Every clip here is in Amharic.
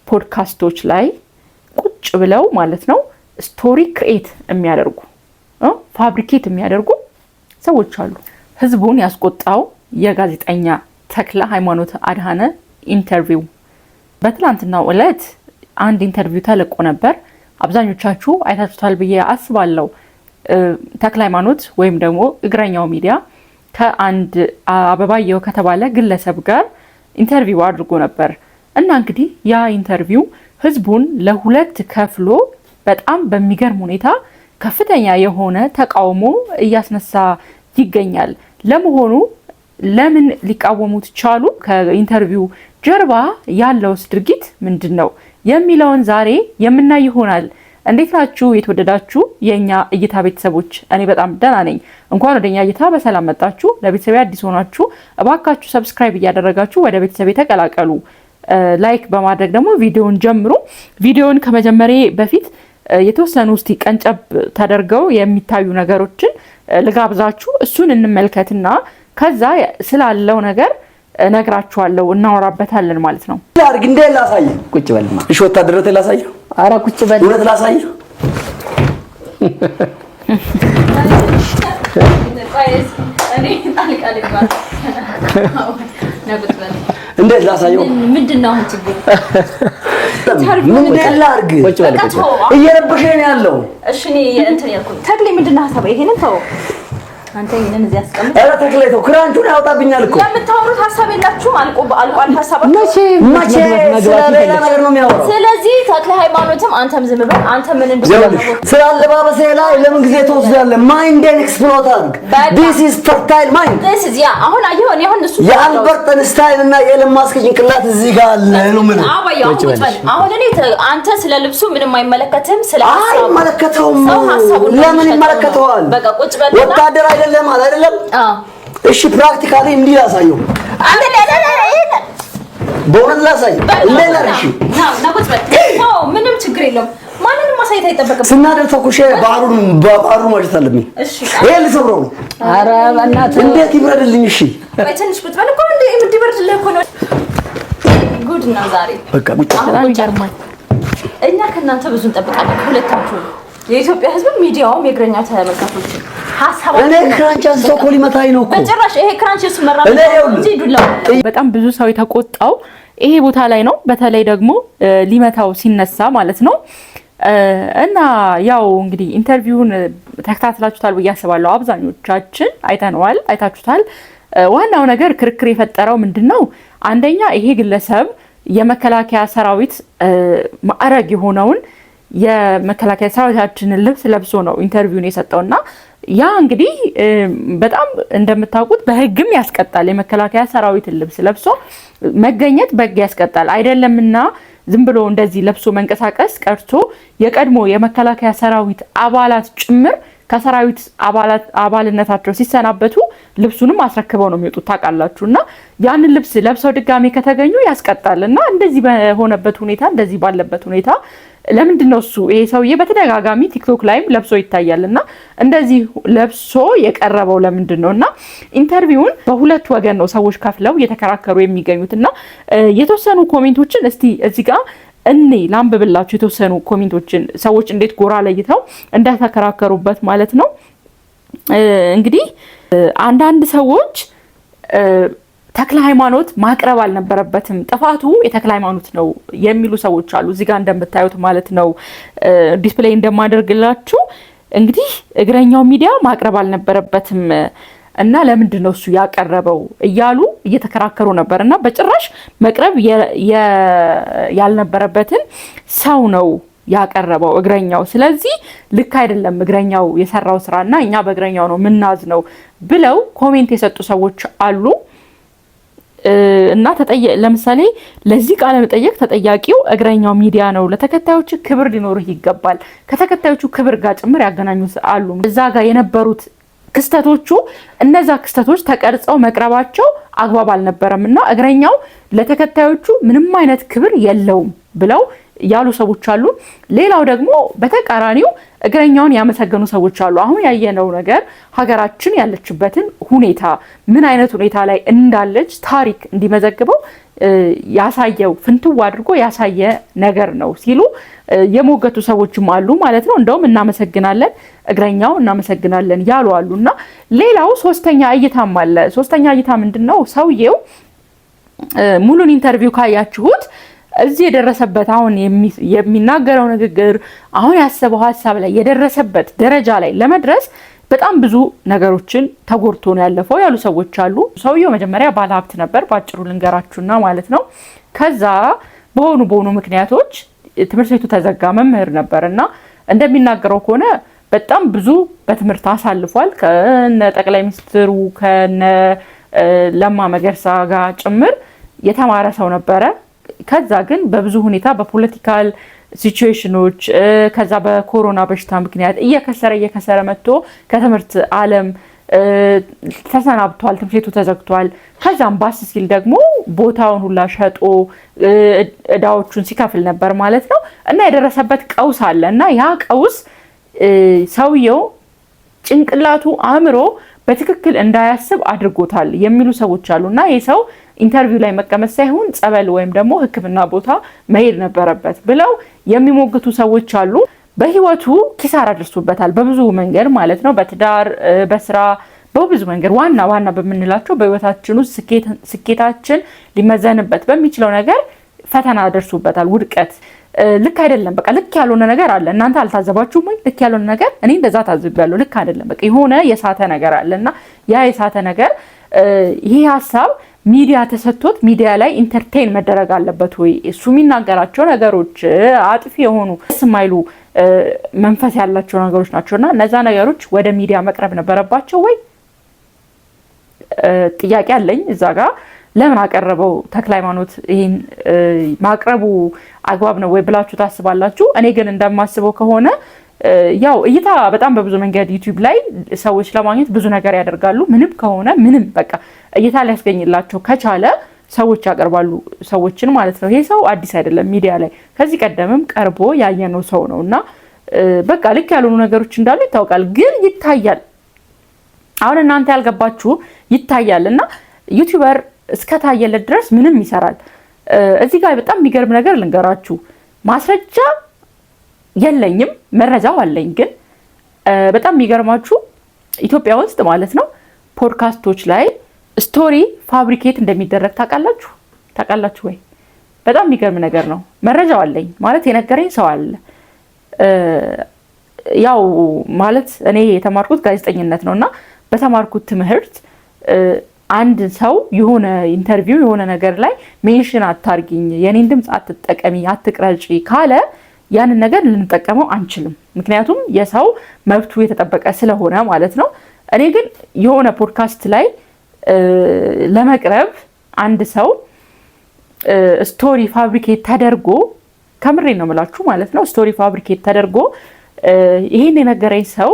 ፖድካስቶች ላይ ቁጭ ብለው ማለት ነው ስቶሪ ክሬት የሚያደርጉ ፋብሪኬት የሚያደርጉ ሰዎች አሉ። ህዝቡን ያስቆጣው የጋዜጠኛ ተክለ ሃይማኖት አድሃነ ኢንተርቪው በትላንትናው ዕለት አንድ ኢንተርቪው ተለቆ ነበር። አብዛኞቻችሁ አይታችሁታል ብዬ አስባለሁ። ተክለ ሃይማኖት ወይም ደግሞ እግረኛው ሚዲያ ከአንድ አበባየው ከተባለ ግለሰብ ጋር ኢንተርቪው አድርጎ ነበር እና እንግዲህ ያ ኢንተርቪው ህዝቡን ለሁለት ከፍሎ በጣም በሚገርም ሁኔታ ከፍተኛ የሆነ ተቃውሞ እያስነሳ ይገኛል። ለመሆኑ ለምን ሊቃወሙት ቻሉ? ከኢንተርቪው ጀርባ ያለውስ ድርጊት ምንድነው የሚለውን ዛሬ የምናይ ይሆናል። እንዴት ናችሁ የተወደዳችሁ የኛ እይታ ቤተሰቦች? እኔ በጣም ደህና ነኝ። እንኳን ወደኛ እይታ በሰላም መጣችሁ። ለቤተሰቤ አዲስ ሆናችሁ እባካችሁ ሰብስክራይብ እያደረጋችሁ ወደ ቤተሰቤ ተቀላቀሉ። ላይክ በማድረግ ደግሞ ቪዲዮውን ጀምሩ። ቪዲዮውን ከመጀመሬ በፊት የተወሰኑ እስቲ ቀንጨብ ተደርገው የሚታዩ ነገሮችን ልጋብዛችሁ። እሱን እንመልከትና ከዛ ስላለው ነገር ነግራችኋለሁ፣ እናወራበታለን ማለት ነው። አርግ እንደ ላሳይ ቁጭ በልማ። እሺ ወታደረቴ ላሳይ። አራ ቁጭ በል። ወደ ላሳይ እንደ ላሳየው ምንድነው ችግሩ? ምን ላርግ? ቁጭ በል። እየረበሸኝ ያለው እሺ እኔ እንትን ያልኩኝ ተክሌ ምንድነው ሀሳብ? ይሄንን ተው አንተ ይሄንን እዚህ አስቀምጥ። አረ ተክሌ ተው፣ ክራንቹን ያወጣብኛል እኮ። የምታወሩት ሀሳብ የላችሁም? አልቋል ሀሳባችሁ። መቼ ስለሌላ ነገር ነው የሚያወራው። ስለዚህ ተክለ ሃይማኖትም አንተም ዝም በል። አንተ ምን እንደሆነ ስላለባበሴ ላይ ለምን ጊዜ ትወስዳለህ? ማይንድን ኤክስፕሎት አድርግ። this is fertile mind this is ያ አሁን አየሁን ይሁን እሱ የአልበርት አንስታይን እና የኤለን ማስክ ጭንቅላት እዚህ ጋር አለ ነው ምን አሁን እኔ አንተ ስለ ልብሱ ምንም አይመለከትም። ስለ ሀሳቡ አይመለከተውም። ለምን ይመለከተዋል? በቃ ቁጭ በል። ወታደር አይደለም አይደለም። እሺ ፕራክቲካሊ እንዲህ ላሳየው። በእውነት ላሳይ እንደና እሺ ቁጭ በል። ምንም ችግር የለውም። ማንንም ማሳየት አይጠበቅም። ስናደር ተኩሼ ባሩን ማጀት አለብኝ። እሺ ይሄ ልሰብረው ነው። ኧረ በእናትህ እንዴት ይብረድልኝ? እሺ ወይ ትንሽ ቁጭ በል እኮ እንዴ ይብረድልህ እኮ ነው። ጉድ ነው ዛሬ። በቃ ቁጭ በጣም ይገርማል። እኛ ከእናንተ ብዙ እንጠብቃለን። ሁለታችሁ የኢትዮጵያ ሕዝብ ሚዲያውም የእግረኛ ተመልካቾች ሐሳባችሁ እኔ ክራንች አንስቶ እኮ ሊመታኝ ነው እኮ በጭራሽ። ይሄ ክራንች እሱ መራራ እንጂ ዱላው በጣም ብዙ ሰው የተቆጣው ይሄ ቦታ ላይ ነው። በተለይ ደግሞ ሊመታው ሲነሳ ማለት ነው። እና ያው እንግዲህ ኢንተርቪውን ተከታትላችሁታል ብዬ አስባለሁ። አብዛኞቻችን አይታችሁታል። ዋናው ነገር ክርክር የፈጠረው ምንድነው? አንደኛ ይሄ ግለሰብ የመከላከያ ሰራዊት ማዕረግ የሆነውን የመከላከያ ሰራዊታችንን ልብስ ለብሶ ነው ኢንተርቪውን የሰጠውና ያ እንግዲህ በጣም እንደምታውቁት በህግም ያስቀጣል። የመከላከያ ሰራዊትን ልብስ ለብሶ መገኘት በህግ ያስቀጣል አይደለምና ዝም ብሎ እንደዚህ ለብሶ መንቀሳቀስ ቀርቶ የቀድሞ የመከላከያ ሰራዊት አባላት ጭምር ከሰራዊት አባልነታቸው ሲሰናበቱ ልብሱንም አስረክበው ነው የሚወጡት ታውቃላችሁና ያንን ልብስ ለብሰው ድጋሜ ከተገኙ ያስቀጣልና እንደዚህ በሆነበት ሁኔታ እንደዚህ ባለበት ሁኔታ ለምንድነው እሱ ይሄ ሰውዬ በተደጋጋሚ ቲክቶክ ላይም ለብሶ ይታያልና እንደዚህ ለብሶ የቀረበው ለምንድነውና ኢንተርቪውን በሁለት ወገን ነው ሰዎች ከፍለው እየተከራከሩ የሚገኙትና የተወሰኑ ኮሜንቶችን እስቲ እዚህ ጋር እኔ ላንብብላችሁ። የተወሰኑ ኮሜንቶችን ሰዎች እንዴት ጎራ ለይተው እንደተከራከሩበት ማለት ነው። እንግዲህ አንዳንድ ሰዎች ተክለ ሃይማኖት ማቅረብ አልነበረበትም፣ ጥፋቱ የተክለ ሃይማኖት ነው የሚሉ ሰዎች አሉ። እዚህ ጋር እንደምታዩት ማለት ነው ዲስፕሌይ እንደማደርግላችሁ እንግዲህ እግረኛው ሚዲያ ማቅረብ አልነበረበትም እና ለምንድን ነው እሱ ያቀረበው እያሉ እየተከራከሩ ነበርና በጭራሽ መቅረብ ያልነበረበትን ሰው ነው ያቀረበው እግረኛው። ስለዚህ ልክ አይደለም እግረኛው የሰራው ስራና እኛ በእግረኛው ነው ምናዝነው ብለው ኮሜንት የሰጡ ሰዎች አሉ። እና ለምሳሌ ለዚህ ቃለ መጠየቅ ተጠያቂው እግረኛው ሚዲያ ነው። ለተከታዮቹ ክብር ሊኖርህ ይገባል። ከተከታዮቹ ክብር ጋር ጭምር ያገናኙት አሉ። እዛ ጋር የነበሩት ክስተቶቹ እነዛ ክስተቶች ተቀርጸው መቅረባቸው አግባብ አልነበረምና እግረኛው ለተከታዮቹ ምንም አይነት ክብር የለውም ብለው ያሉ ሰዎች አሉ። ሌላው ደግሞ በተቃራኒው እግረኛውን ያመሰገኑ ሰዎች አሉ። አሁን ያየነው ነገር ሀገራችን ያለችበትን ሁኔታ ምን አይነት ሁኔታ ላይ እንዳለች ታሪክ እንዲመዘግበው ያሳየው ፍንትው አድርጎ ያሳየ ነገር ነው ሲሉ የሞገቱ ሰዎችም አሉ ማለት ነው። እንደውም እናመሰግናለን እግረኛው እናመሰግናለን ያሉ አሉና ሌላው ሶስተኛ እይታም አለ። ሶስተኛ እይታ ምንድነው? ሰውየው ሙሉን ኢንተርቪው ካያችሁት እዚህ የደረሰበት አሁን የሚናገረው ንግግር አሁን ያሰበው ሐሳብ ላይ የደረሰበት ደረጃ ላይ ለመድረስ በጣም ብዙ ነገሮችን ተጎርቶ ነው ያለፈው ያሉ ሰዎች አሉ። ሰውየው መጀመሪያ ባለሀብት ነበር ባጭሩ ልንገራችሁና ማለት ነው። ከዛ በሆኑ ምክንያቶች ትምህርት ቤቱ ተዘጋ። መምህር ነበርና እንደሚናገረው ከሆነ በጣም ብዙ በትምህርት አሳልፏል ከነ ጠቅላይ ሚኒስትሩ ከነ ለማ መገርሳ ጋር ጭምር የተማረ ሰው ነበረ። ከዛ ግን በብዙ ሁኔታ በፖለቲካል ሲቹዌሽኖች ከዛ በኮሮና በሽታ ምክንያት እየከሰረ መጥቶ ከትምህርት ዓለም ተሰናብቷል። ትምህርት ቤቱ ተዘግቷል። ከዛም ባስ ሲል ደግሞ ቦታውን ሁላ ሸጦ እዳዎቹን ሲከፍል ነበር ማለት ነው። እና የደረሰበት ቀውስ አለ እና ያ ቀውስ ሰውየው ጭንቅላቱ አእምሮ በትክክል እንዳያስብ አድርጎታል የሚሉ ሰዎች አሉና ይህ ሰው ኢንተርቪው ላይ መቀመጥ ሳይሆን ጸበል ወይም ደግሞ ሕክምና ቦታ መሄድ ነበረበት ብለው የሚሞግቱ ሰዎች አሉ። በህይወቱ ኪሳራ ደርሶበታል በብዙ መንገድ ማለት ነው። በትዳር በስራ በብዙ መንገድ ዋና በምንላቸው በህይወታችን ውስጥ ስኬታችን ሊመዘንበት በሚችለው ነገር ፈተና ደርሶበታል። ውድቀት ልክ አይደለም። በቃ ልክ ያልሆነ ነገር አለ። እናንተ አልታዘባችሁም ወይ? ልክ ያልሆነ ነገር እኔ እንደዛ ታዝቤያለሁ። ልክ አይደለም። በቃ የሆነ የሳተ ነገር አለና ያ የሳተ ነገር ይሄ ሐሳብ ሚዲያ ተሰጥቶት ሚዲያ ላይ ኢንተርቴይን መደረግ አለበት ወይ? እሱ የሚናገራቸው ነገሮች አጥፊ የሆኑ ስማይሉ መንፈስ ያላቸው ነገሮች ናቸውና እነዛ ነገሮች ወደ ሚዲያ መቅረብ ነበረባቸው ወይ? ጥያቄ አለኝ እዛ ጋር። ለምን አቀረበው ተክለ ሃይማኖት? ይሄን ማቅረቡ አግባብ ነው ወይ ብላችሁ ታስባላችሁ? እኔ ግን እንደማስበው ከሆነ ያው እይታ በጣም በብዙ መንገድ ዩቲዩብ ላይ ሰዎች ለማግኘት ብዙ ነገር ያደርጋሉ። ምንም ከሆነ ምንም በቃ እይታ ሊያስገኝላቸው ከቻለ ሰዎች ያቀርባሉ ሰዎችን ማለት ነው። ይሄ ሰው አዲስ አይደለም ሚዲያ ላይ ከዚህ ቀደምም ቀርቦ ያየነው ሰው ነው እና በቃ ልክ ያልሆኑ ነገሮች እንዳሉ ይታወቃል። ግን ይታያል። አሁን እናንተ ያልገባችሁ ይታያል እና ዩቲዩበር እስከታየለት ድረስ ምንም ይሰራል። እዚህ ጋር በጣም የሚገርም ነገር ልንገራችሁ። ማስረጃ የለኝም መረጃው አለኝ። ግን በጣም የሚገርማችሁ ኢትዮጵያ ውስጥ ማለት ነው ፖድካስቶች ላይ ስቶሪ ፋብሪኬት እንደሚደረግ ታውቃላችሁ ወይ? በጣም የሚገርም ነገር ነው። መረጃው አለኝ ማለት የነገረኝ ሰው አለ። ያው ማለት እኔ የተማርኩት ጋዜጠኝነት ነውና በተማርኩት ትምህርት አንድ ሰው የሆነ ኢንተርቪው የሆነ ነገር ላይ ሜንሽን አታርጊኝ፣ የኔን ድምጽ አትጠቀሚ፣ አትቅረጪ ካለ ያንን ነገር ልንጠቀመው አንችልም። ምክንያቱም የሰው መብቱ የተጠበቀ ስለሆነ ማለት ነው። እኔ ግን የሆነ ፖድካስት ላይ ለመቅረብ አንድ ሰው ስቶሪ ፋብሪኬት ተደርጎ ከምሬ ነው የምላችሁ ማለት ነው ስቶሪ ፋብሪኬት ተደርጎ ይሄን የነገረኝ ሰው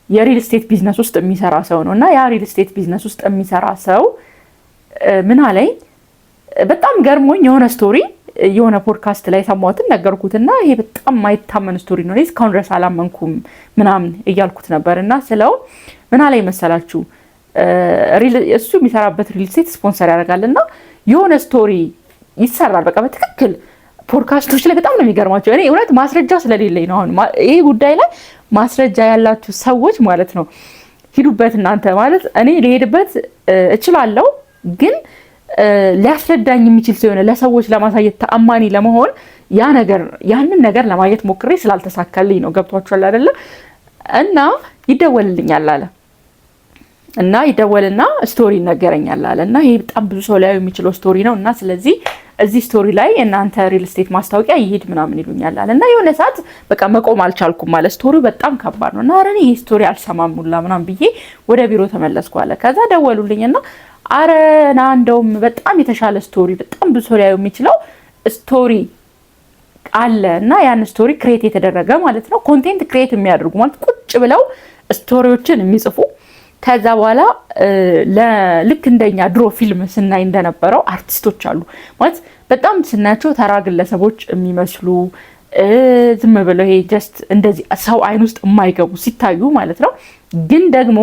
የሪል ስቴት ቢዝነስ ውስጥ የሚሰራ ሰው ነው እና ያ ሪል ስቴት ቢዝነስ ውስጥ የሚሰራ ሰው ምን አለኝ በጣም ገርሞኝ የሆነ ስቶሪ የሆነ ፖድካስት ላይ ሰማሁትን ነገርኩትና ይሄ በጣም ማይታመን ስቶሪ ነው እስካሁን ድረስ አላመንኩም ምናምን እያልኩት ነበርና ስለው ምን አለኝ መሰላችሁ እሱ የሚሰራበት ሪል ስቴት ስፖንሰር ያደርጋልና የሆነ ስቶሪ ይሰራል በቃ በትክክል ፖድካስቶች ላይ በጣም ነው የሚገርማቸው። እኔ እውነት ማስረጃ ስለሌለኝ ነው። አሁን ይሄ ጉዳይ ላይ ማስረጃ ያላችሁ ሰዎች ማለት ነው ሂዱበት እናንተ ማለት እኔ ልሄድበት እችላለሁ ግን ሊያስረዳኝ የሚችል ሰው የሆነ ለሰዎች ለማሳየት ተአማኒ ለመሆን ያንን ነገር ለማየት ሞክሬ ስላልተሳካልኝ ነው። ገብቷችኋል አይደለ? እና ይደወልልኛል አለ እና ይደወልና ስቶሪ ይነገረኛል አለ እና ይሄ በጣም ብዙ ሰው ሊያዩ የሚችለው ስቶሪ ነው እና ስለዚህ እዚህ ስቶሪ ላይ እናንተ ሪል ስቴት ማስታወቂያ ይሄድ ምናምን ይሉኛል አለ እና የሆነ ሰዓት በቃ መቆም አልቻልኩም ማለት ስቶሪው በጣም ከባድ ነው እና አረ ይሄ ስቶሪ አልሰማም ሁላ ምናምን ብዬ ወደ ቢሮ ተመለስኩ አለ። ከዛ ደወሉልኝና አረ ና እንደውም በጣም የተሻለ ስቶሪ በጣም ብዙ ሰው ሊያዩ የሚችለው ስቶሪ አለ እና ያን ስቶሪ ክሬት የተደረገ ማለት ነው ኮንቴንት ክሬት የሚያደርጉ ማለት ቁጭ ብለው ስቶሪዎችን የሚጽፉ ከዛ በኋላ ልክ እንደኛ ድሮ ፊልም ስናይ እንደነበረው አርቲስቶች አሉ ማለት በጣም ስናያቸው ተራ ግለሰቦች የሚመስሉ ዝም ብለው ይሄ ጀስት እንደዚህ ሰው አይን ውስጥ የማይገቡ ሲታዩ ማለት ነው። ግን ደግሞ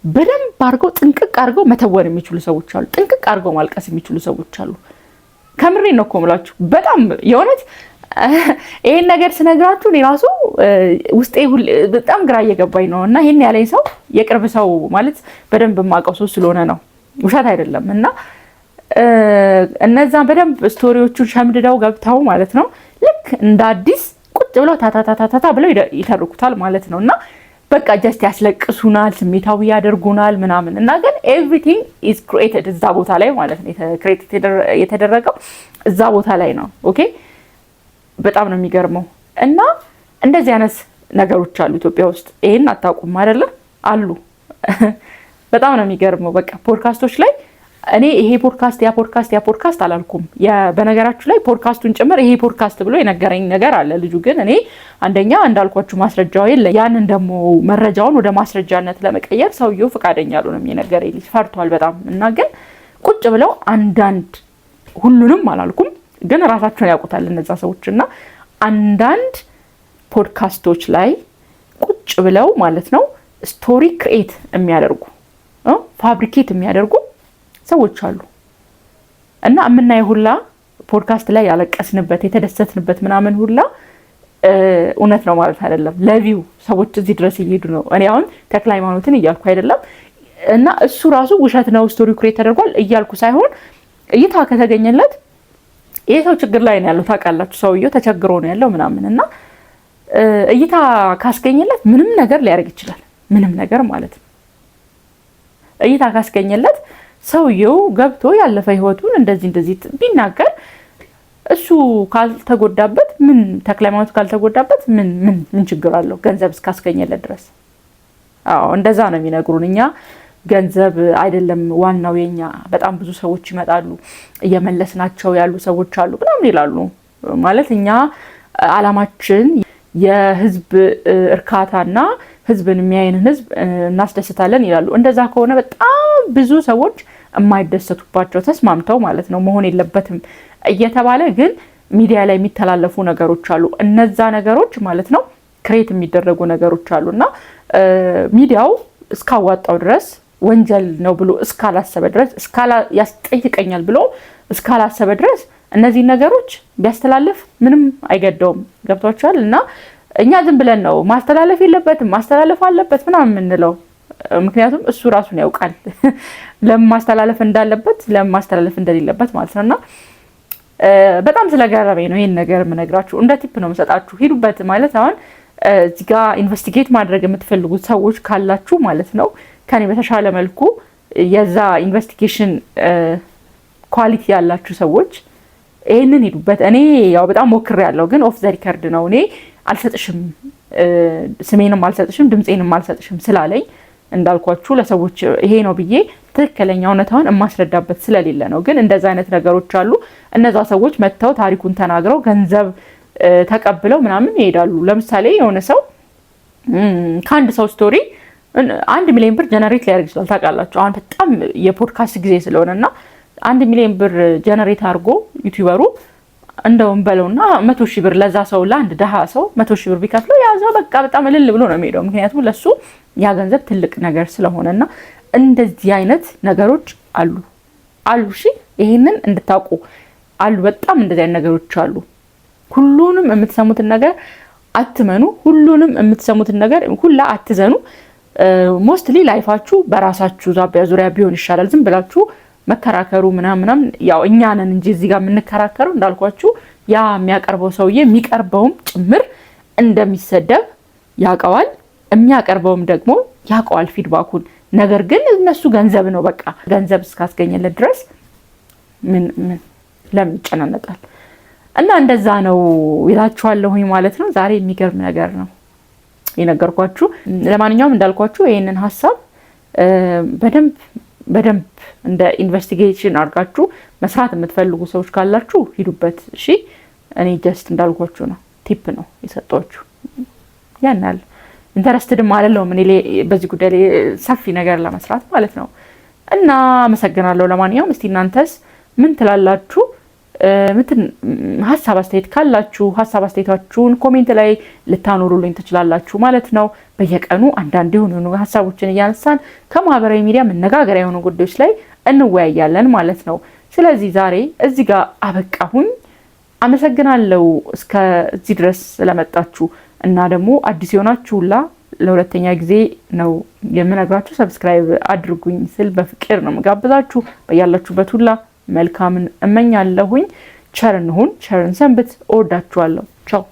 በደንብ አድርገው ጥንቅቅ አድርገው መተወን የሚችሉ ሰዎች አሉ። ጥንቅቅ አድርገው ማልቀስ የሚችሉ ሰዎች አሉ። ከምሬ ነው እኮ የምላችሁ። በጣም የሆነት ይሄን ነገር ስነግራችሁ እኔ ራሱ ውስጤ በጣም ግራ እየገባኝ ነው። እና ይሄን ያለኝ ሰው የቅርብ ሰው ማለት በደንብ የማውቀው ሰው ስለሆነ ነው፣ ውሸት አይደለም። እና እነዛ በደንብ ስቶሪዎቹን ሸምድደው ገብተው ማለት ነው ልክ እንደ አዲስ ቁጭ ብለው ታታታታታ ብለው ይተርኩታል ማለት ነው። እና በቃ ጀስት ያስለቅሱናል፣ ስሜታዊ ያደርጉናል ምናምን። እና ግን ኤቭሪቲንግ ኢዝ ክሪኤትድ እዛ ቦታ ላይ ማለት ነው። የተደረገው እዛ ቦታ ላይ ነው። ኦኬ በጣም ነው የሚገርመው። እና እንደዚህ አይነት ነገሮች አሉ ኢትዮጵያ ውስጥ። ይሄን አታውቁም አይደለ? አሉ። በጣም ነው የሚገርመው። በቃ ፖድካስቶች ላይ እኔ ይሄ ፖድካስት ያ ፖድካስት አላልኩም። በነገራችሁ ላይ ፖድካስቱን ጭምር ይሄ ፖድካስት ብሎ የነገረኝ ነገር አለ ልጁ። ግን እኔ አንደኛ እንዳልኳችሁ ማስረጃው የለ። ያንን ደግሞ መረጃውን ወደ ማስረጃነት ለመቀየር ሰውየው ፈቃደኛ አልሆነም። የነገረኝ ልጅ ፈርቷል በጣም። እና ግን ቁጭ ብለው አንዳንድ ሁሉንም አላልኩም ግን ራሳቸውን ያውቁታል እነዛ ሰዎች። እና አንዳንድ ፖድካስቶች ላይ ቁጭ ብለው ማለት ነው ስቶሪ ክሬት የሚያደርጉ ፋብሪኬት የሚያደርጉ ሰዎች አሉ። እና የምናየው ሁላ ፖድካስት ላይ ያለቀስንበት የተደሰትንበት ምናምን ሁላ እውነት ነው ማለት አይደለም። ለቪው ሰዎች እዚህ ድረስ እየሄዱ ነው። እኔ አሁን ተክለ ሃይማኖትን እያልኩ አይደለም። እና እሱ ራሱ ውሸት ነው ስቶሪ ክሬት ተደርጓል እያልኩ ሳይሆን እይታ ከተገኘለት ይሄ ሰው ችግር ላይ ነው ያለው። ታውቃላችሁ ሰውየው ተቸግሮ ነው ያለው ምናምን። እና እይታ ካስገኘለት ምንም ነገር ሊያደርግ ይችላል። ምንም ነገር ማለት ነው። እይታ ካስገኘለት ሰውየው ገብቶ ያለፈ ህይወቱን እንደዚህ ቢናገር እሱ ካልተጎዳበት ምን ተክለ ሃይማኖት ካልተጎዳበት ምን ችግር አለው? ገንዘብ እስካስገኘለት ድረስ። አዎ እንደዛ ነው የሚነግሩን። እኛ ገንዘብ አይደለም ዋናው የኛ። በጣም ብዙ ሰዎች ይመጣሉ እየመለስናቸው ያሉ ሰዎች አሉ ምናምን ይላሉ። ማለት እኛ አላማችን የህዝብ እርካታና ህዝብን የሚያይንን ህዝብ እናስደስታለን ይላሉ። እንደዛ ከሆነ በጣም ብዙ ሰዎች የማይደሰቱባቸው ተስማምተው ማለት ነው መሆን የለበትም እየተባለ ግን ሚዲያ ላይ የሚተላለፉ ነገሮች አሉ። እነዛ ነገሮች ማለት ነው ክሬት የሚደረጉ ነገሮች አሉና ሚዲያው እስካዋጣው ድረስ ወንጀል ነው ብሎ እስካላሰበ ድረስ ያስጠይቀኛል ብሎ እስካላሰበ ድረስ እነዚህ ነገሮች ቢያስተላልፍ ምንም አይገደውም። ገብቷችኋል? እና እኛ ዝም ብለን ነው ማስተላለፍ የለበትም ማስተላለፍ አለበት ምናምን የምንለው። ምክንያቱም እሱ ራሱን ያውቃል ለማስተላለፍ እንዳለበት ለማስተላለፍ እንደሌለበት ማለት ነውና በጣም ስለገረመኝ ነው ይሄን ነገር የምነግራችሁ። እንደ ቲፕ ነው የምሰጣችሁ። ሂዱበት ማለት አሁን እዚህ ጋር ኢንቨስቲጌት ማድረግ የምትፈልጉት ሰዎች ካላችሁ ማለት ነው ከኔ በተሻለ መልኩ የዛ ኢንቨስቲጌሽን ኳሊቲ ያላችሁ ሰዎች ይሄንን ሂዱበት። እኔ ያው በጣም ሞክሬያለሁ ግን ኦፍ ዘ ሪከርድ ነው። እኔ አልሰጥሽም፣ ስሜንም አልሰጥሽም፣ ድምጼንም አልሰጥሽም ስላለኝ እንዳልኳችሁ ለሰዎች ይሄ ነው ብዬ ትክክለኛ እውነታውን የማስረዳበት ስለሌለ ነው። ግን እንደዛ አይነት ነገሮች አሉ። እነዛ ሰዎች መጥተው ታሪኩን ተናግረው ገንዘብ ተቀብለው ምናምን ይሄዳሉ። ለምሳሌ የሆነ ሰው ከአንድ ሰው ስቶሪ 1 ሚሊዮን ብር ጀነሬት ሊያደርግ ይችላል። ታውቃላችሁ አሁን በጣም የፖድካስት ጊዜ ስለሆነና 1 ሚሊዮን ብር ጀነሬት አድርጎ ዩቲዩበሩ እንደውም በለውና 100,000 ብር ለዛ ሰው ለአንድ ደሃ ሰው 100,000 ብር ቢከፍለው ያ ሰው በቃ በጣም እልል ብሎ ነው የሚሄደው። ምክንያቱም ለሱ ያ ገንዘብ ትልቅ ነገር ስለሆነና እንደዚህ አይነት ነገሮች አሉ። እሺ ይሄንን እንድታውቁ አሉ። በጣም እንደዚህ አይነት ነገሮች አሉ። ሁሉንም የምትሰሙትን ነገር አትመኑ። ሁሉንም የምትሰሙትን ነገር ሁላ አትዘኑ። ሞስትሊ ላይፋችሁ በራሳችሁ ዛቢያ ዙሪያ ቢሆን ይሻላል። ዝም ብላችሁ መከራከሩ ምናምን ያው እኛ ነን እንጂ እዚህ ጋር የምንከራከረው እንዳልኳችሁ ያ የሚያቀርበው ሰውዬ የሚቀርበውም ጭምር እንደሚሰደብ ያውቀዋል። የሚያቀርበውም ደግሞ ያውቀዋል ፊድባኩን። ነገር ግን እነሱ ገንዘብ ነው በቃ ገንዘብ እስካስገኘለት ድረስ ምን ለምን ይጨናነቃል? እና እንደዛ ነው ይላችኋለሁኝ ማለት ነው። ዛሬ የሚገርም ነገር ነው የነገርኳችሁ። ለማንኛውም እንዳልኳችሁ ይሄንን ሐሳብ በደንብ እንደ ኢንቨስቲጌሽን አድርጋችሁ መስራት የምትፈልጉ ሰዎች ካላችሁ ሂዱበት። እሺ እኔ ጀስት እንዳልኳችሁ ነው፣ ቲፕ ነው የሰጣችሁ። ያናል ኢንተረስትድም አይደለሁም እኔ በዚህ ጉዳይ ላይ ሰፊ ነገር ለመስራት ማለት ነው። እና አመሰግናለሁ። ለማንኛውም እስቲ እናንተስ ምን ትላላችሁ? ሀሳብ አስተያየት ካላችሁ ሀሳብ አስተያየታችሁን ኮሜንት ላይ ልታኖሩልኝ ትችላላችሁ ማለት ነው። በየቀኑ አንዳንድ የሆኑ ሀሳቦችን እያነሳን ከማህበራዊ ሚዲያ መነጋገሪያ የሆኑ ጉዳዮች ላይ እንወያያለን ማለት ነው። ስለዚህ ዛሬ እዚህ ጋር አበቃሁኝ። አመሰግናለሁ እስከዚህ ድረስ ስለመጣችሁ እና ደግሞ አዲስ የሆናችሁላ ለሁለተኛ ጊዜ ነው የምነግራችሁ ሰብስክራይብ አድርጉኝ ስል በፍቅር ነው መጋበዛችሁ። በያላችሁበት ሁላ መልካምን እመኛለሁኝ። ቸር እንሁን፣ ቸርን ሰንብት። እወዳችኋለሁ። ቻው